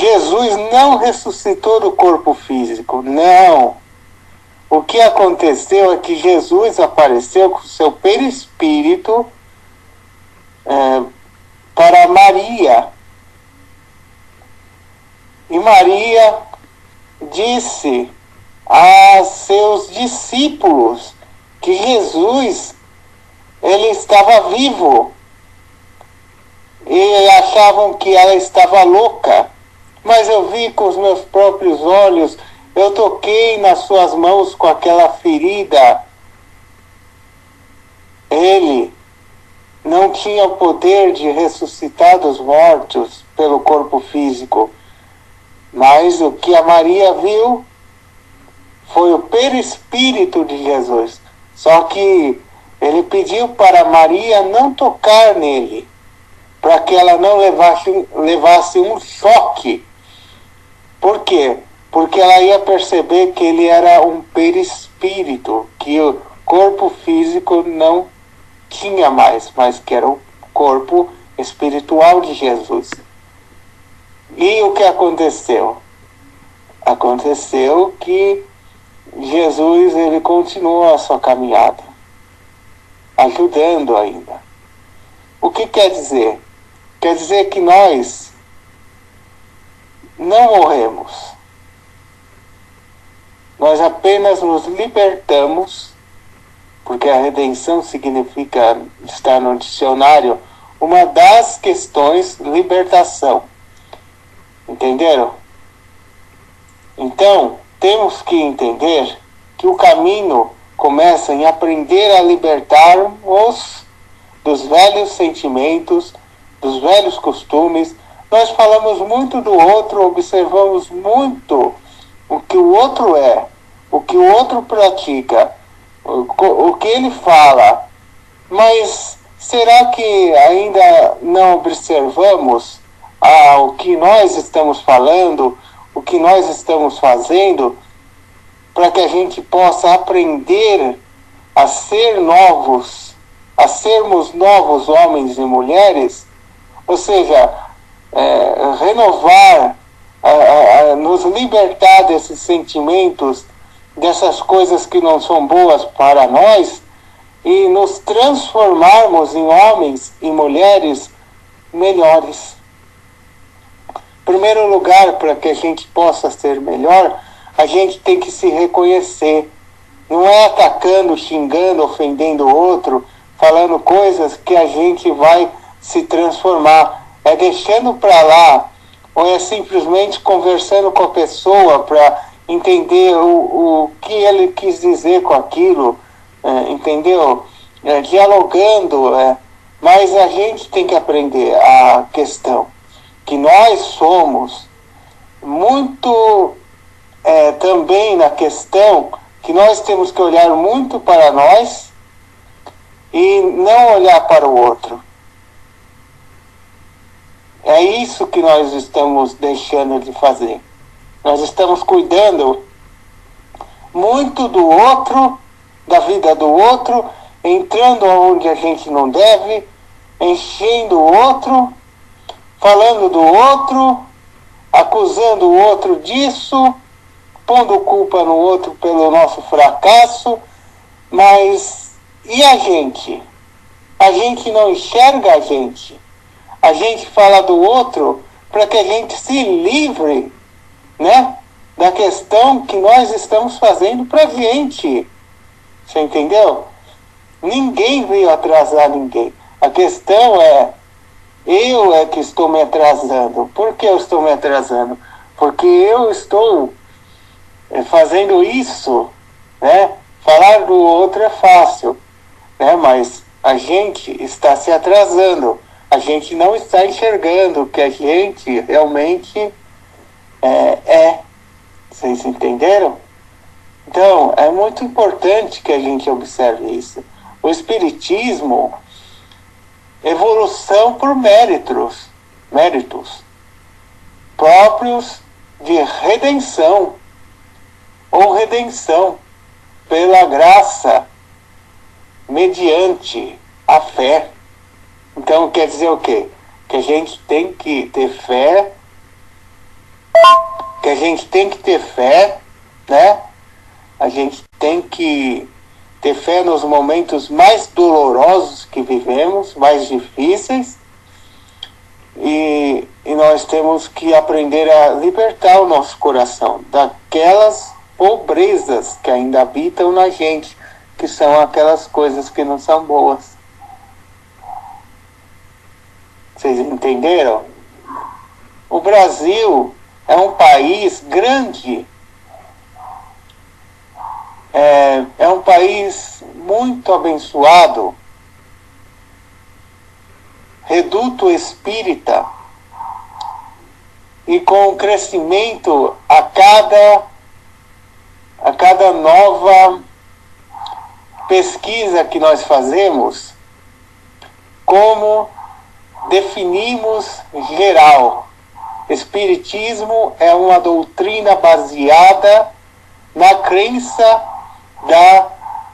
Jesus não ressuscitou do corpo físico, não. O que aconteceu é que Jesus apareceu com seu perispírito para Maria. E Maria disse a seus discípulos que Jesus, ele estava vivo. E achavam que ela estava louca. Mas eu vi com os meus próprios olhos, eu toquei nas suas mãos com aquela ferida. Ele não tinha o poder de ressuscitar dos mortos pelo corpo físico. Mas o que a Maria viu foi o perispírito de Jesus. Só que ele pediu para Maria não tocar nele, para que ela não levasse um choque. Por quê? Porque ela ia perceber que ele era um perispírito, que o corpo físico não tinha mais, mas que era o corpo espiritual de Jesus. E o que aconteceu? Aconteceu que Jesus, ele continuou a sua caminhada, ajudando ainda. O que quer dizer? Quer dizer que nós não morremos. Nós apenas nos libertamos, porque a redenção significa, está no dicionário, uma das questões, libertação. Entenderam? Então, temos que entender que o caminho começa em aprender a libertar-nos dos velhos sentimentos, dos velhos costumes. Nós falamos muito do outro, observamos muito o que o outro é, o que o outro pratica, o que ele fala. Mas será que ainda não observamos o que nós estamos falando, o que nós estamos fazendo, para que a gente possa aprender a ser novos, a sermos novos homens e mulheres? Ou seja, renovar, nos libertar desses sentimentos, dessas coisas que não são boas para nós, e nos transformarmos em homens e mulheres melhores. Em primeiro lugar, para que a gente possa ser melhor, a gente tem que se reconhecer. Não é atacando, xingando, ofendendo o outro, falando coisas que a gente vai se transformar. É deixando para lá, ou é simplesmente conversando com a pessoa para entender o que ele quis dizer com aquilo, entendeu? Dialogando, mas a gente tem que aprender a questão que nós somos muito também na questão que nós temos que olhar muito para nós e não olhar para o outro. É isso que nós estamos deixando de fazer. Nós estamos cuidando muito do outro, da vida do outro, entrando onde a gente não deve, enchendo o outro, falando do outro, acusando o outro disso, pondo culpa no outro pelo nosso fracasso. Mas e a gente? A gente não enxerga a gente. A gente fala do outro para que a gente se livre, né, da questão que nós estamos fazendo para a gente. Você entendeu? Ninguém veio atrasar ninguém. A questão eu é que estou me atrasando. Por que eu estou me atrasando? Porque eu estou fazendo isso, né? Falar do outro é fácil, né? Mas a gente está se atrasando. A gente não está enxergando o que a gente realmente é. Vocês entenderam? Então, é muito importante que a gente observe isso. O Espiritismo, evolução por méritos próprios de redenção, ou redenção pela graça, mediante a fé. Então, quer dizer o quê? Que a gente tem que ter fé que a gente tem que ter fé, né? A gente tem que ter fé nos momentos mais dolorosos que vivemos, mais difíceis, e nós temos que aprender a libertar o nosso coração daquelas pobrezas que ainda habitam na gente, que são aquelas coisas que não são boas. Vocês entenderam? O Brasil é um país grande, é um país muito abençoado, reduto espírita, e com crescimento a cada nova pesquisa que nós fazemos, como definimos geral. Espiritismo é uma doutrina baseada na crença da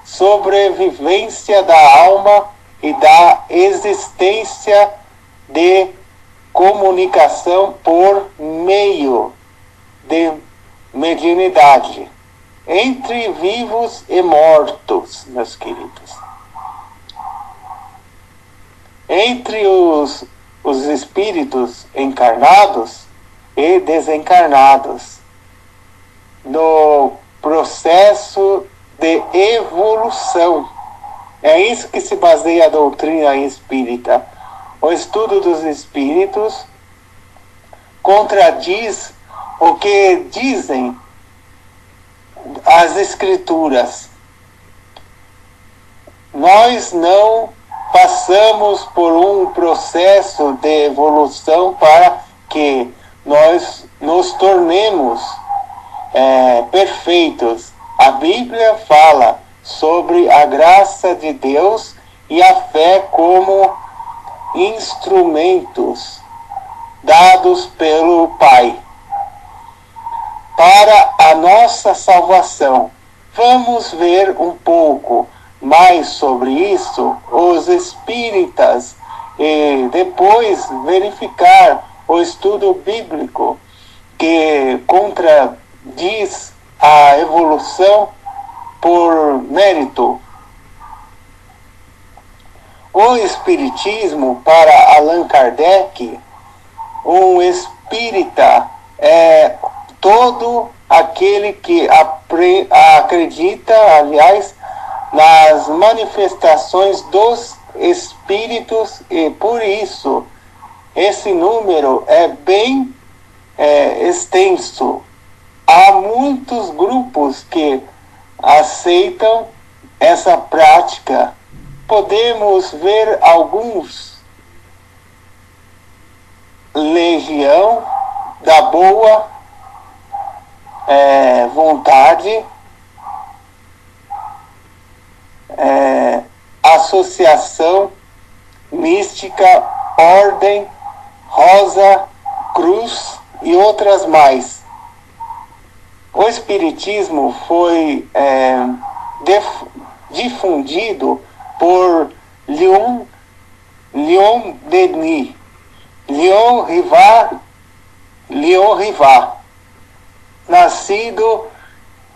sobrevivência da alma e da existência de comunicação por meio de mediunidade entre vivos e mortos, meus queridos. Entre os espíritos encarnados e desencarnados, no processo de evolução. É isso que se baseia a doutrina espírita. O estudo dos espíritos contradiz o que dizem as escrituras. Nós não passamos por um processo de evolução para que nós nos tornemos perfeitos. A Bíblia fala sobre a graça de Deus e a fé como instrumentos dados pelo Pai para a nossa salvação. Vamos ver um pouco mais sobre isso, os espíritas, e depois verificar o estudo bíblico que contradiz a evolução por mérito. O Espiritismo, para Allan Kardec, um espírita é todo aquele que acredita, aliás, nas manifestações dos espíritos, e por isso esse número é bem extenso. Há muitos grupos que aceitam essa prática. Podemos ver alguns: Legião da Boa Vontade, Associação Mística, Ordem Rosa Cruz e outras mais. O Espiritismo foi difundido por Leon Denis, Leon Rivat, nascido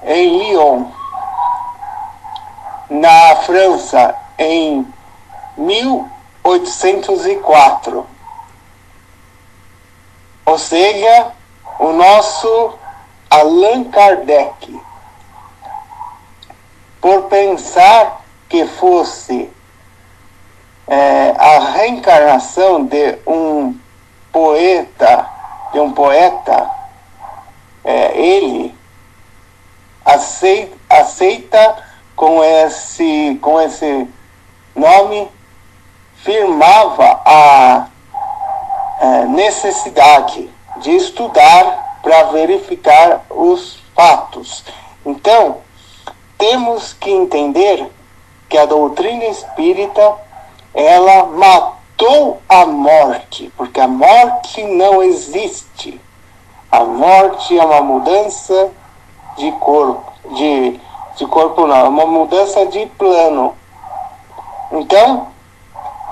em Lyon, na França, em 1804. Ou seja, o nosso Allan Kardec, por pensar que fosse a reencarnação de um poeta, ele aceita com esse nome, firmava a necessidade de estudar para verificar os fatos. Então, temos que entender que a doutrina espírita, ela matou a morte, porque a morte não existe. A morte é uma mudança de corpo, de corpo não, é uma mudança de plano. Então,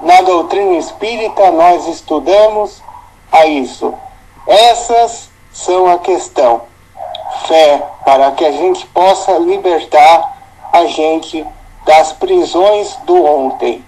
na doutrina espírita nós estudamos a isso. Essas são a questão. Fé para que a gente possa libertar a gente das prisões do ontem.